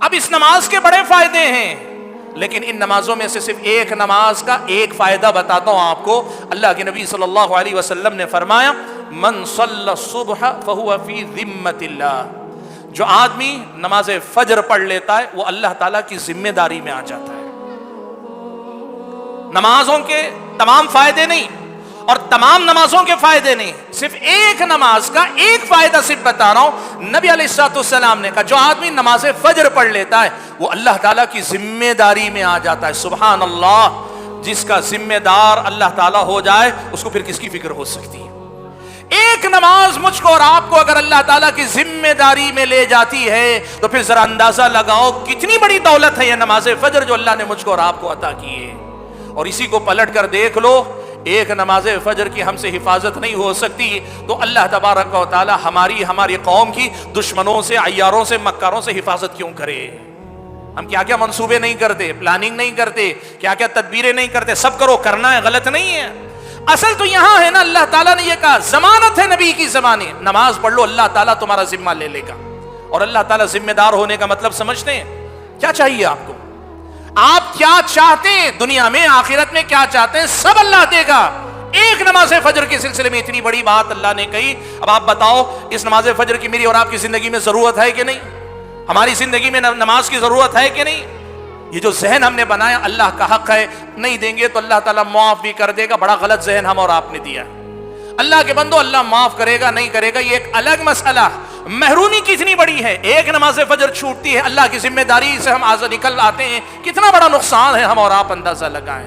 اب اس نماز کے بڑے فائدے ہیں، لیکن ان نمازوں میں سے صرف ایک نماز کا ایک فائدہ بتاتا ہوں آپ کو۔ اللہ کے نبی صلی اللہ علیہ وسلم نے فرمایا من صلی الصبح فہو فی ذمۃ اللہ، جو آدمی نماز فجر پڑھ لیتا ہے وہ اللہ تعالیٰ کی ذمہ داری میں آ جاتا ہے۔ نمازوں کے تمام فائدے نہیں اور تمام نمازوں کے فائدے نہیں، صرف ایک نماز کا ایک فائدہ صرف بتا رہا ہوں۔ نبی علیہ الصلوۃ والسلام نے کہا جو آدمی نماز فجر پڑھ لیتا ہے وہ اللہ تعالیٰ کی ذمہ داری میں آ جاتا ہے۔ سبحان اللہ، جس کا ذمہ دار اللہ تعالیٰ ہو جائے اس کو پھر کس کی فکر ہو سکتی ہے؟ ایک نماز مجھ کو اور آپ کو اگر اللہ تعالیٰ کی ذمہ داری میں لے جاتی ہے تو پھر ذرا اندازہ لگاؤ کتنی بڑی دولت ہے یہ نماز فجر جو اللہ نے مجھ کو اور آپ کو عطا کی ہے۔ اور اسی کو پلٹ کر دیکھ لو، ایک نماز فجر کی ہم سے حفاظت نہیں ہو سکتی تو اللہ تبارک و تعالی ہماری قوم کی دشمنوں سے، عیاروں سے، مکاروں سے حفاظت کیوں کرے؟ ہم کیا کیا منصوبے نہیں کرتے، پلاننگ نہیں کرتے، کیا کیا تدبیریں نہیں کرتے، سب کرو، کرنا ہے، غلط نہیں ہے۔ اصل تو یہاں ہے نا، اللہ تعالیٰ نے یہ کہا، ضمانت ہے نبی کی زبانی، نماز پڑھ لو اللہ تعالیٰ تمہارا ذمہ لے لے گا۔ اور اللہ تعالیٰ ذمہ دار ہونے کا مطلب سمجھتے ہیں؟ کیا چاہیے آپ کو؟ آپ کیا چاہتے ہیں دنیا میں، آخرت میں کیا چاہتے ہیں، سب اللہ دے گا۔ ایک نماز فجر کے سلسلے میں اتنی بڑی بات اللہ نے کہی، اب آپ بتاؤ اس نماز فجر کی میری اور آپ کی زندگی میں ضرورت ہے کہ نہیں؟ ہماری زندگی میں نماز کی ضرورت ہے کہ نہیں؟ یہ جو ذہن ہم نے بنایا اللہ کا حق ہے، نہیں دیں گے تو اللہ تعالیٰ معاف بھی کر دے گا، بڑا غلط ذہن ہم اور آپ نے دیا ہے۔ اللہ کے بندو اللہ معاف کرے گا نہیں کرے گا یہ ایک الگ مسئلہ، محرومی کتنی بڑی ہے، ایک نماز فجر چھوٹتی ہے، اللہ کی ذمہ داری سے ہم نکل آتے ہیں، کتنا بڑا نقصان ہے، ہم اور آپ اندازہ لگائیں۔